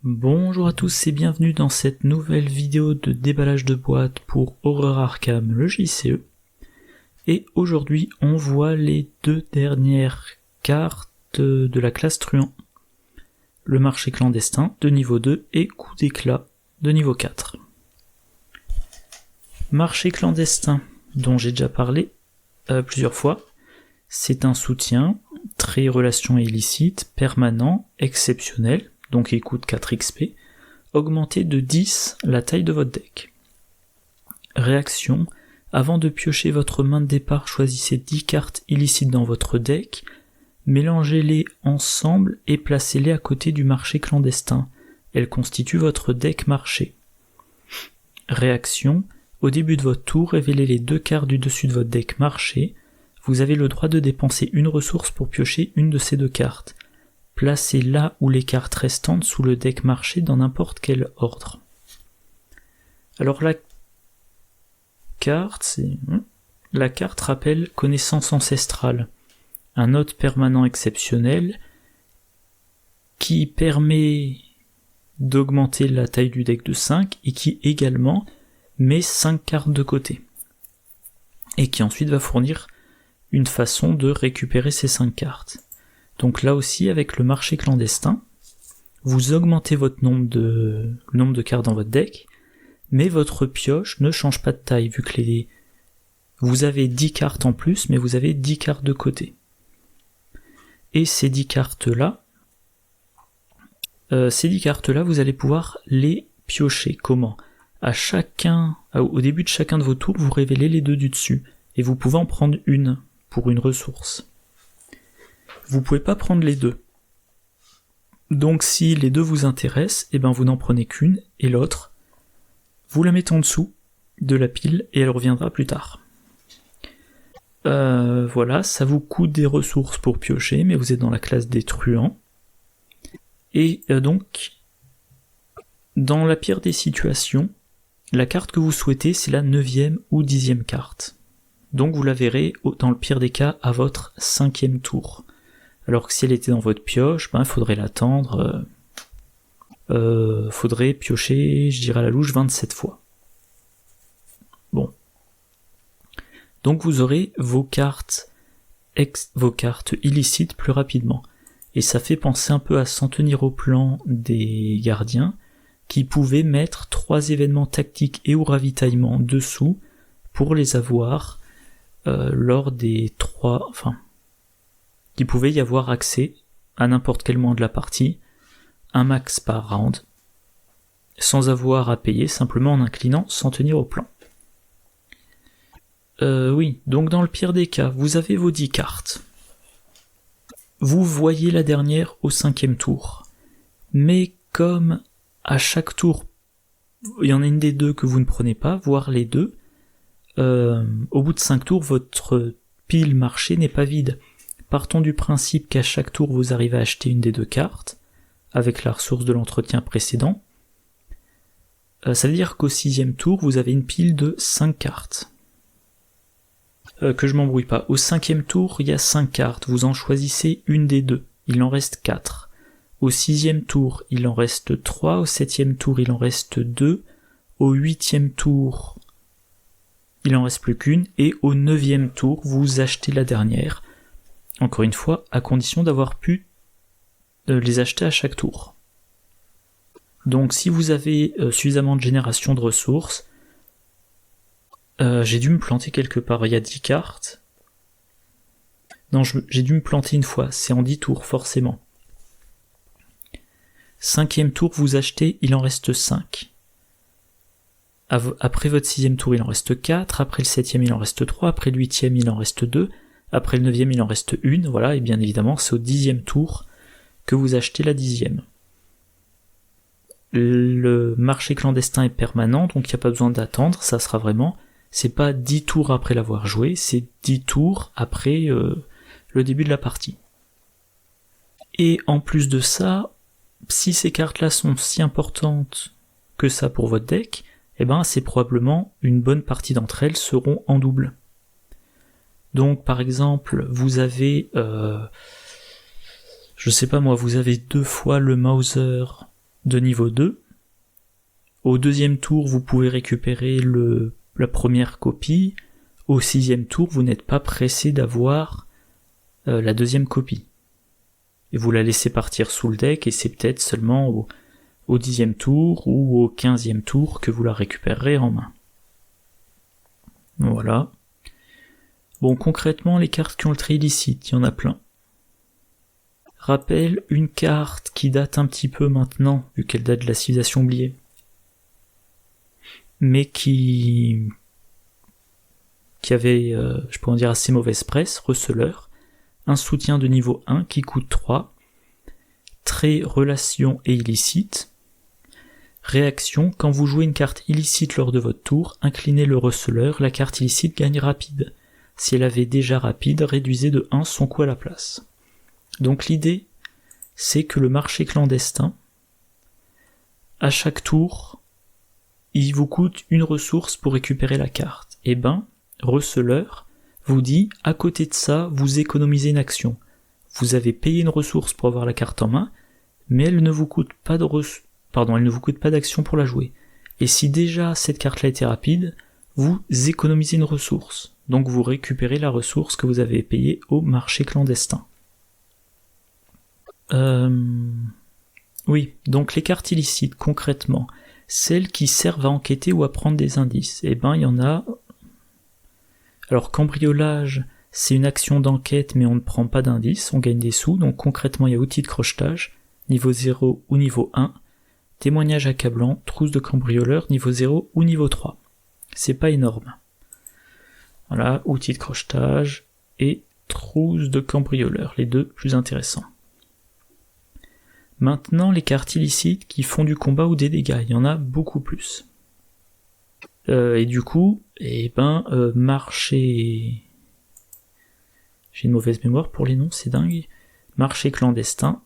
Bonjour à tous et bienvenue dans cette nouvelle vidéo de déballage de boîtes pour Horror Arkham, le JCE. Et aujourd'hui on voit les deux dernières cartes de la classe truand. Le marché clandestin de niveau 2 et coup d'éclat de niveau 4. Marché clandestin, dont j'ai déjà parlé plusieurs fois, c'est un soutien, très relation illicite, permanent, exceptionnel, donc il coûte 4 XP, augmentez de 10 la taille de votre deck. Réaction, avant de piocher votre main de départ, choisissez 10 cartes illicites dans votre deck, mélangez-les ensemble et placez-les à côté du marché clandestin. Elles constituent votre deck marché. Réaction, au début de votre tour, révélez les 2 cartes du dessus de votre deck marché. Vous avez le droit de dépenser une ressource pour piocher une de ces 2 cartes. Placez là où les cartes restantes sous le deck marché dans n'importe quel ordre. Alors la carte rappelle connaissance ancestrale, un hôte permanent exceptionnel qui permet d'augmenter la taille du deck de 5 et qui également met 5 cartes de côté. Et qui ensuite va fournir une façon de récupérer ces 5 cartes. Donc là aussi, avec le marché clandestin, vous augmentez le nombre de cartes dans votre deck, mais votre pioche ne change pas de taille, vu que vous avez 10 cartes en plus, mais vous avez 10 cartes de côté. Et ces 10 cartes-là, vous allez pouvoir les piocher. Comment ? Au début de chacun de vos tours, vous révélez les 2 du dessus, et vous pouvez en prendre une pour une ressource. Vous pouvez pas prendre les 2. Donc si les 2 vous intéressent, vous n'en prenez qu'une, et l'autre, vous la mettez en dessous de la pile, et elle reviendra plus tard. Voilà, ça vous coûte des ressources pour piocher, mais vous êtes dans la classe des truands. Et donc, dans la pire des situations, la carte que vous souhaitez, c'est la 9e ou 10e carte. Donc vous la verrez, dans le pire des cas, à votre 5e tour. Alors que si elle était dans votre pioche, il faudrait l'attendre, faudrait piocher, je dirais à la louche, 27 fois. Bon. Donc vous aurez vos cartes illicites plus rapidement. Et ça fait penser un peu à s'en tenir au plan des gardiens, qui pouvaient mettre 3 événements tactiques et ou ravitaillement dessous pour les avoir lors des 3... qu'il pouvait y avoir accès à n'importe quel moment de la partie, un max par round, sans avoir à payer, simplement en inclinant sans tenir au plan. Oui, donc dans le pire des cas, vous avez vos 10 cartes. Vous voyez la dernière au 5e tour. Mais comme à chaque tour, il y en a une des 2 que vous ne prenez pas, voire les 2, au bout de 5 tours, votre pile marché n'est pas vide. Partons du principe qu'à chaque tour, vous arrivez à acheter une des 2 cartes, avec la ressource de l'entretien précédent. Ça veut dire qu'au 6e tour, vous avez une pile de 5 cartes. Que je m'embrouille pas. Au 5e tour, il y a 5 cartes. Vous en choisissez une des 2. Il en reste 4. Au 6e tour, il en reste 3. Au 7e tour, il en reste 2. Au 8e tour, il en reste plus qu'une. Et au 9e tour, vous achetez la dernière. Encore une fois, à condition d'avoir pu les acheter à chaque tour. Donc si vous avez suffisamment de génération de ressources, j'ai dû me planter quelque part, il y a 10 cartes. Non, j'ai dû me planter une fois, c'est en 10 tours forcément. 5e tour, vous achetez, il en reste 5. Après votre 6e tour, il en reste 4, après le 7e, il en reste 3, après le 8e, il en reste 2, après le 9e, il en reste 1, voilà, et bien évidemment, c'est au 10e tour que vous achetez la 10e. Le marché clandestin est permanent, donc il n'y a pas besoin d'attendre, ça sera vraiment... C'est pas 10 tours après l'avoir joué, c'est 10 tours après le début de la partie. Et en plus de ça, si ces cartes-là sont si importantes que ça pour votre deck, c'est probablement une bonne partie d'entre elles seront en double. Donc par exemple, vous avez je sais pas moi, vous avez 2 fois le Mauser de niveau 2. Au deuxième tour, vous pouvez récupérer la première copie. Au 6e tour, vous n'êtes pas pressé d'avoir la deuxième copie. Et vous la laissez partir sous le deck, et c'est peut-être seulement au 10e tour ou au 15e tour que vous la récupérerez en main. Voilà. Bon, concrètement, les cartes qui ont le trait illicite, il y en a plein. Rappel, une carte qui date un petit peu maintenant, vu qu'elle date de la civilisation oubliée, mais qui avait, je pourrais en dire, assez mauvaise presse, Receleur, un soutien de niveau 1 qui coûte 3, trait, relation et illicite. Réaction, quand vous jouez une carte illicite lors de votre tour, inclinez le receleur, la carte illicite gagne rapide. Si elle avait déjà rapide, réduisez de 1 son coût à la place. Donc l'idée, c'est que le marché clandestin, à chaque tour, il vous coûte une ressource pour récupérer la carte. Et ben, receleur vous dit, à côté de ça, vous économisez une action. Vous avez payé une ressource pour avoir la carte en main, mais elle ne vous coûte pas d'action pour la jouer. Et si déjà cette carte-là était rapide, vous économisez une ressource. Donc vous récupérez la ressource que vous avez payée au marché clandestin. Oui, donc les cartes illicites, concrètement, celles qui servent à enquêter ou à prendre des indices, eh ben il y en a... Alors cambriolage, c'est une action d'enquête mais on ne prend pas d'indices, on gagne des sous, donc concrètement il y a outil de crochetage, niveau 0 ou niveau 1, témoignage accablant, trousse de cambrioleur, niveau 0 ou niveau 3. C'est pas énorme. Voilà, outil de crochetage et trousse de cambrioleur, les deux plus intéressants. Maintenant, les cartes illicites qui font du combat ou des dégâts, il y en a beaucoup plus. Et du coup, marché... J'ai une mauvaise mémoire pour les noms, c'est dingue. Marché clandestin,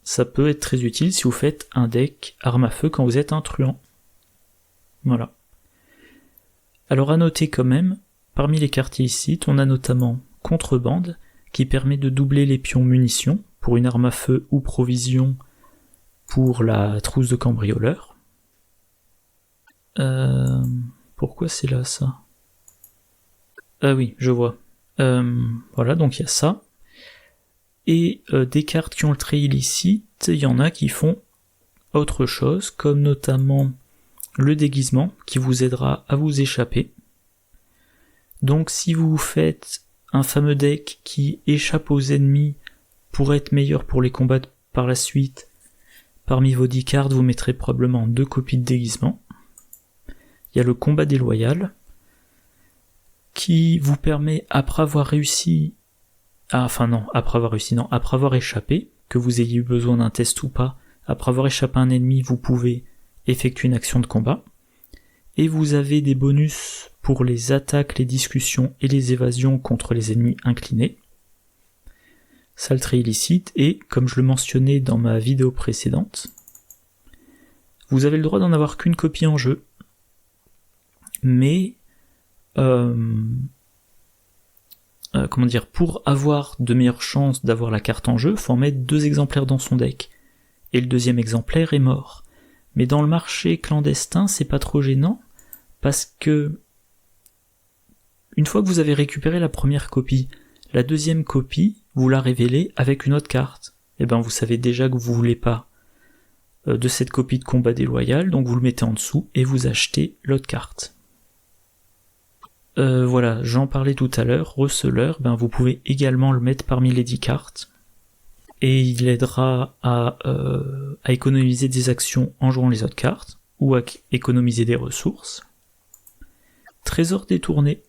ça peut être très utile si vous faites un deck arme à feu quand vous êtes un truand. Voilà. Alors à noter quand même, parmi les cartes illicites, on a notamment contrebande, qui permet de doubler les pions munitions pour une arme à feu ou provision pour la trousse de cambrioleur. Pourquoi c'est là ça? Ah oui, je vois. Voilà, donc il y a ça. Et des cartes qui ont le trait illicite, il y en a qui font autre chose, comme notamment le déguisement, qui vous aidera à vous échapper. Donc si vous faites un fameux deck qui échappe aux ennemis pour être meilleur pour les combattre par la suite, parmi vos 10 cartes, vous mettrez probablement 2 copies de déguisement. Il y a le combat déloyal, qui vous permet, après avoir échappé, que vous ayez eu besoin d'un test ou pas, après avoir échappé à un ennemi, vous pouvez effectuer une action de combat. Et vous avez des bonus pour les attaques, les discussions et les évasions contre les ennemis inclinés. Ça, le trait illicite, et comme je le mentionnais dans ma vidéo précédente, vous avez le droit d'en avoir qu'une copie en jeu, mais pour avoir de meilleures chances d'avoir la carte en jeu, faut en mettre 2 exemplaires dans son deck, et le deuxième exemplaire est mort. Mais dans le marché clandestin, c'est pas trop gênant, parce que une fois que vous avez récupéré la première copie, la deuxième copie, vous la révélez avec une autre carte. Et ben vous savez déjà que vous voulez pas de cette copie de combat déloyal, donc vous le mettez en dessous et vous achetez l'autre carte. Voilà, j'en parlais tout à l'heure, receleur, vous pouvez également le mettre parmi les 10 cartes, et il aidera à économiser des actions en jouant les autres cartes, ou à économiser des ressources. Trésor détourné.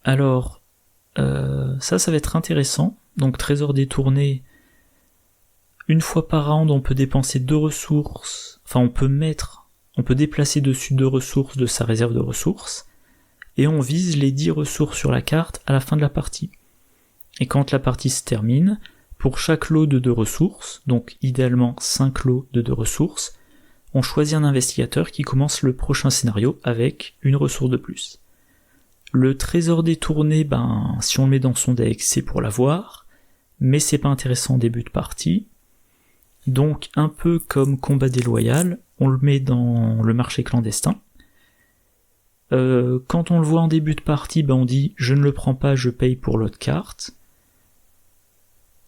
Alors, ça va être intéressant. Donc trésor détourné, une fois par round, on peut dépenser 2 ressources, on peut déplacer dessus 2 ressources de sa réserve de ressources, et on vise les 10 ressources sur la carte à la fin de la partie. Et quand la partie se termine, pour chaque lot de 2 ressources, donc idéalement 5 lots de 2 ressources, on choisit un investigateur qui commence le prochain scénario avec une ressource de plus. Le trésor détourné, si on le met dans son deck, c'est pour l'avoir, mais c'est pas intéressant en début de partie. Donc un peu comme combat déloyal, on le met dans le marché clandestin. Quand on le voit en début de partie, on dit je ne le prends pas, je paye pour l'autre carte.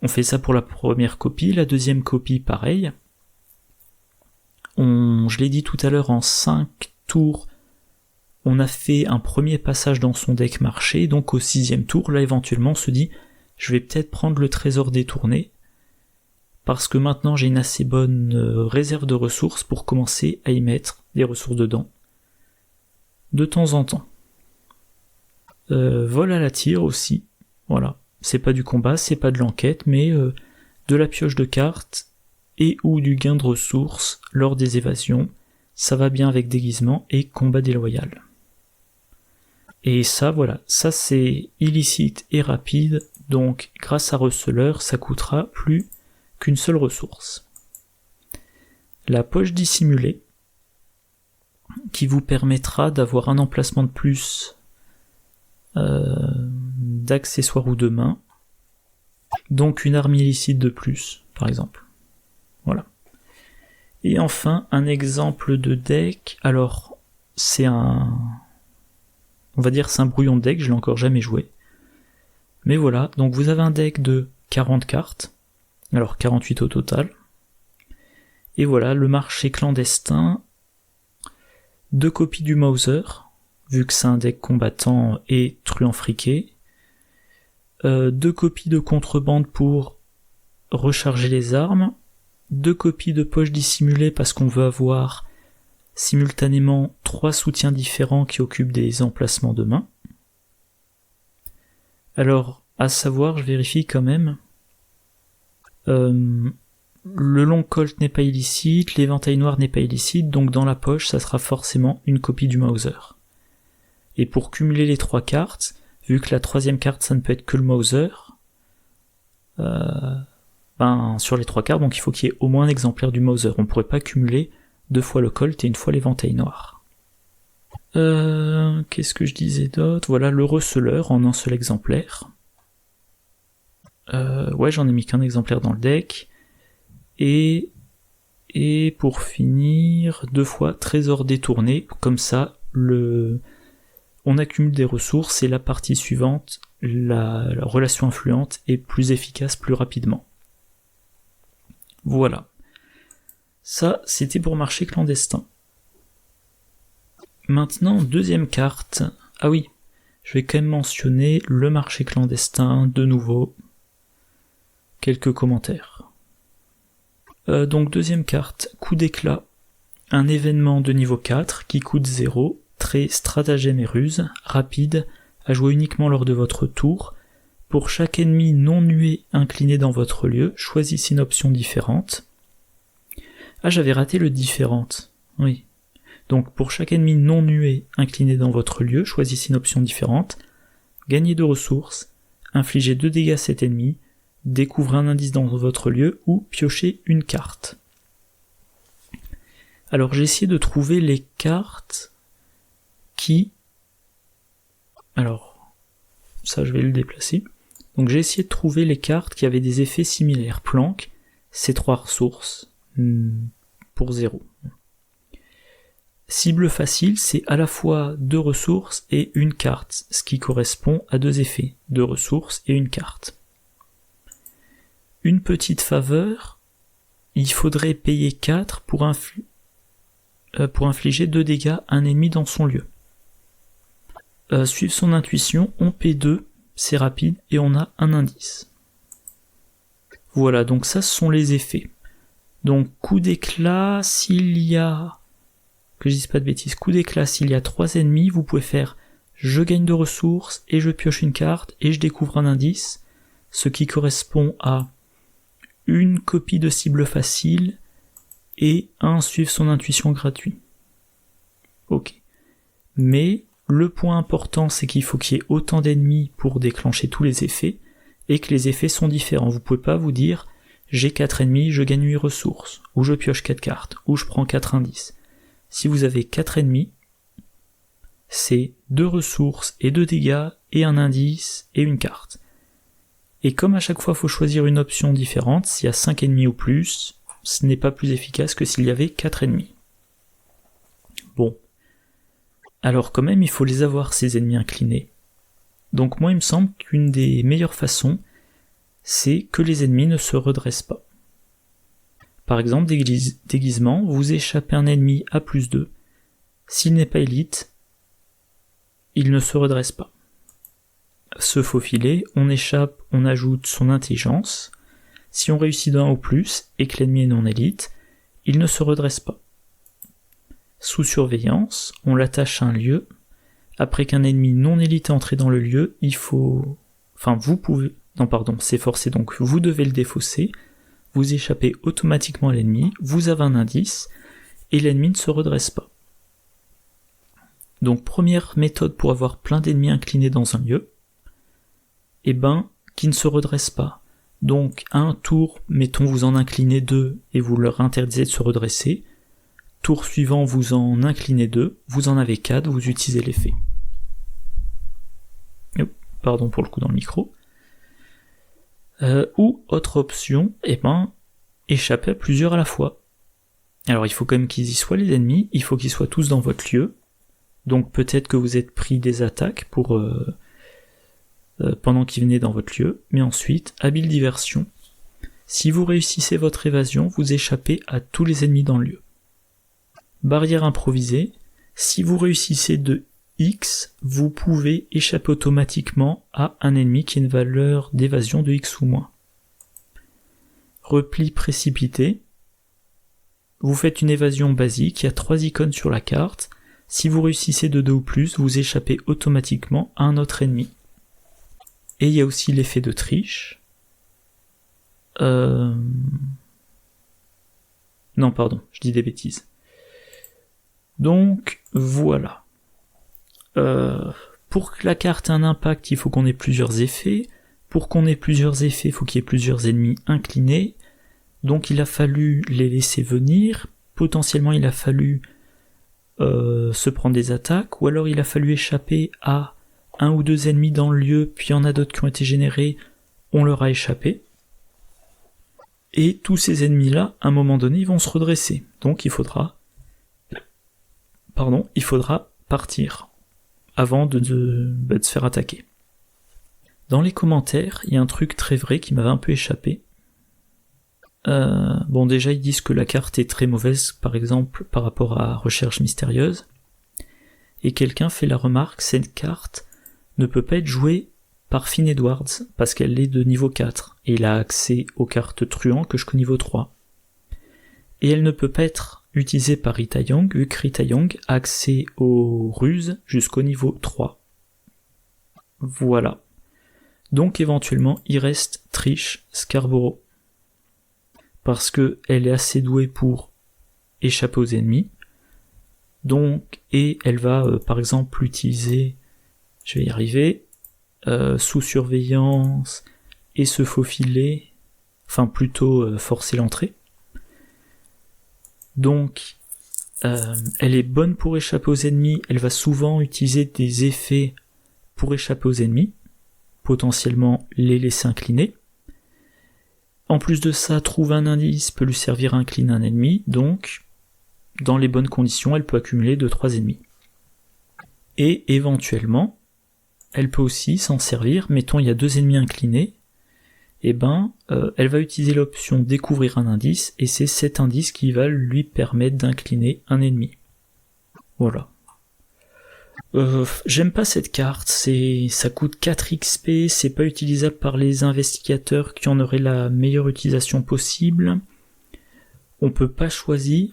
On fait ça pour la première copie, la deuxième copie pareil. Je l'ai dit tout à l'heure, en 5 tours, on a fait un premier passage dans son deck marché, donc au 6e tour, là éventuellement on se dit je vais peut-être prendre le trésor détourné, parce que maintenant j'ai une assez bonne réserve de ressources pour commencer à y mettre des ressources dedans, de temps en temps. Vol à la tire aussi, voilà, c'est pas du combat, c'est pas de l'enquête, mais de la pioche de cartes et ou du gain de ressources lors des évasions, ça va bien avec déguisement et combat déloyal. Et ça, voilà, ça c'est illicite et rapide, donc grâce à Receleur, ça coûtera plus qu'une seule ressource. La poche dissimulée, qui vous permettra d'avoir un emplacement de plus d'accessoires ou de mains, donc une arme illicite de plus, par exemple. Voilà. Et enfin, un exemple de deck, alors c'est on va dire c'est un brouillon de deck, je l'ai encore jamais joué. Mais voilà, donc vous avez un deck de 40 cartes, alors 48 au total. Et voilà, le marché clandestin, 2 copies du Mauser, vu que c'est un deck combattant et truand friqué, 2 copies de contrebande pour recharger les armes, 2 copies de poche dissimulée parce qu'on veut avoir simultanément 3 soutiens différents qui occupent des emplacements de main. Alors, à savoir, je vérifie quand même, le long colt n'est pas illicite, l'éventail noir n'est pas illicite, donc dans la poche, ça sera forcément une copie du Mauser. Et pour cumuler les 3 cartes, vu que la 3e carte, ça ne peut être que le Mauser, sur les 3 cartes, donc il faut qu'il y ait au moins un exemplaire du Mauser. On ne pourrait pas cumuler 2 fois le colt et une fois l'éventail noir. Qu'est-ce que je disais d'autre? Voilà, le Receleur en un seul exemplaire. Ouais, j'en ai mis qu'un exemplaire dans le deck. Et pour finir, 2 fois trésor détourné, comme ça, on accumule des ressources et la partie suivante, la relation influente est plus efficace plus rapidement. Voilà. Ça, c'était pour marché clandestin. Maintenant, deuxième carte. Ah oui, je vais quand même mentionner le marché clandestin, de nouveau. Quelques commentaires. Donc deuxième carte, coup d'éclat. Un événement de niveau 4 qui coûte 0, très stratagème et ruse, rapide, à jouer uniquement lors de votre tour. Pour chaque ennemi non nué incliné dans votre lieu, choisissez une option différente. Ah, j'avais raté le différente. Oui. Donc pour chaque ennemi non nué incliné dans votre lieu, choisissez une option différente. Gagnez 2 ressources, infligez 2 dégâts à cet ennemi, découvrez un indice dans votre lieu ou piochez une carte. Alors j'ai essayé de trouver les cartes qui... Alors, ça je vais le déplacer. Donc j'ai essayé de trouver les cartes qui avaient des effets similaires. Planque, c'est 3 ressources pour 0. Cible facile, c'est à la fois 2 ressources et une carte, ce qui correspond à 2 effets, 2 ressources et une carte. Une petite faveur, il faudrait payer 4 pour infliger 2 dégâts à un ennemi dans son lieu. Suivre son intuition, on paie 2, c'est rapide, et on a un indice. Voilà, donc ça ce sont les effets. Donc coup d'éclat, s'il y a... que je dise pas de bêtises, coup d'éclat, s'il y a 3 ennemis, vous pouvez faire je gagne 2 ressources, et je pioche une carte, et je découvre un indice, ce qui correspond à une copie de cible facile, et un suivre son intuition gratuit. Ok. Mais le point important, c'est qu'il faut qu'il y ait autant d'ennemis pour déclencher tous les effets, et que les effets sont différents. Vous pouvez pas vous dire, j'ai 4 ennemis, je gagne 8 ressources, ou je pioche 4 cartes, ou je prends 4 indices. Si vous avez 4 ennemis, c'est 2 ressources et 2 dégâts, et un indice, et une carte. Et comme à chaque fois il faut choisir une option différente, s'il y a 5 ennemis ou plus, ce n'est pas plus efficace que s'il y avait 4 ennemis. Bon. Alors quand même, il faut les avoir, ces ennemis inclinés. Donc moi, il me semble qu'une des meilleures façons, c'est que les ennemis ne se redressent pas. Par exemple, déguisement, vous échappez un ennemi à +2. S'il n'est pas élite, il ne se redresse pas. Se faufiler, on échappe, on ajoute son intelligence. Si on réussit d'1 ou plus, et que l'ennemi est non élite, il ne se redresse pas. Sous surveillance, on l'attache à un lieu. Après qu'un ennemi non élite est entré dans le lieu, c'est forcé, donc vous devez le défausser, vous échappez automatiquement à l'ennemi, vous avez un indice, et l'ennemi ne se redresse pas. Donc première méthode pour avoir plein d'ennemis inclinés dans un lieu, qui ne se redresse pas. Donc à un tour, mettons vous en inclinez 2 et vous leur interdisez de se redresser. Tour suivant, vous en inclinez 2, vous en avez 4, vous utilisez l'effet. Pardon pour le coup dans le micro. Ou autre option, échapper à plusieurs à la fois. Alors il faut quand même qu'ils y soient les ennemis, il faut qu'ils soient tous dans votre lieu. Donc peut-être que vous êtes pris des attaques pendant qu'ils venaient dans votre lieu, mais ensuite, habile diversion. Si vous réussissez votre évasion, vous échappez à tous les ennemis dans le lieu. Barrière improvisée, si vous réussissez de X, vous pouvez échapper automatiquement à un ennemi qui a une valeur d'évasion de X ou moins. Repli précipité, vous faites une évasion basique, il y a 3 icônes sur la carte. Si vous réussissez de 2 ou plus, vous échappez automatiquement à un autre ennemi. Et il y a aussi l'effet de triche. Non, pardon, je dis des bêtises. Donc, voilà. Pour que la carte ait un impact, il faut qu'on ait plusieurs effets. Pour qu'on ait plusieurs effets, il faut qu'il y ait plusieurs ennemis inclinés. Donc il a fallu les laisser venir. Potentiellement, il a fallu se prendre des attaques, ou alors il a fallu échapper à 1 ou 2 ennemis dans le lieu, puis il y en a d'autres qui ont été générés, on leur a échappé. Et tous ces ennemis-là, à un moment donné, ils vont se redresser. Donc il faudra partir avant de se faire attaquer. Dans les commentaires, il y a un truc très vrai qui m'avait un peu échappé. Déjà ils disent que la carte est très mauvaise, par exemple par rapport à Recherche mystérieuse, et quelqu'un fait la remarque, cette carte ne peut pas être jouée par Finn Edwards, parce qu'elle est de niveau 4, et il a accès aux cartes truands que jusqu'au niveau 3. Et elle ne peut pas être utilisée par Rita Young, vu que Rita Young a accès aux ruses jusqu'au niveau 3. Voilà. Donc éventuellement, il reste Trish Scarborough. Parce que elle est assez douée pour échapper aux ennemis. Donc, et elle va par exemple utiliser, je vais y arriver, sous surveillance et se faufiler, enfin plutôt forcer l'entrée. Donc, elle est bonne pour échapper aux ennemis, elle va souvent utiliser des effets pour échapper aux ennemis, potentiellement les laisser incliner. En plus de ça, trouver un indice peut lui servir à incliner un ennemi, donc, dans les bonnes conditions, elle peut accumuler 2-3 ennemis. Et éventuellement, elle peut aussi s'en servir, mettons il y a 2 ennemis inclinés, elle va utiliser l'option découvrir un indice, et c'est cet indice qui va lui permettre d'incliner un ennemi. Voilà. J'aime pas cette carte, ça coûte 4 XP, c'est pas utilisable par les investigateurs qui en auraient la meilleure utilisation possible. On peut pas choisir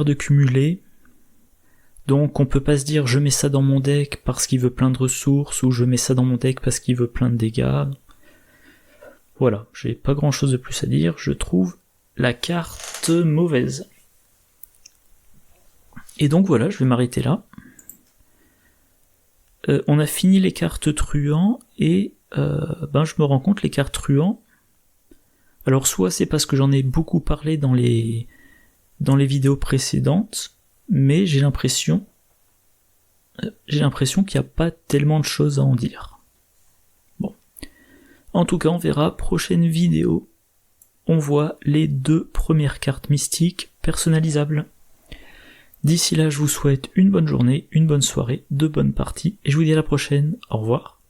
de cumuler, donc on peut pas se dire je mets ça dans mon deck parce qu'il veut plein de ressources, ou je mets ça dans mon deck parce qu'il veut plein de dégâts. Voilà, j'ai pas grand chose de plus à dire, je trouve la carte mauvaise. Et donc voilà, je vais m'arrêter là. On a fini les cartes truands, et je me rends compte, les cartes truands, alors soit c'est parce que j'en ai beaucoup parlé dans les vidéos précédentes, mais j'ai l'impression qu'il n'y a pas tellement de choses à en dire. Bon. En tout cas, on verra, prochaine vidéo, on voit les 2 premières cartes mystiques personnalisables. D'ici là, je vous souhaite une bonne journée, une bonne soirée, de bonnes parties, et je vous dis à la prochaine. Au revoir.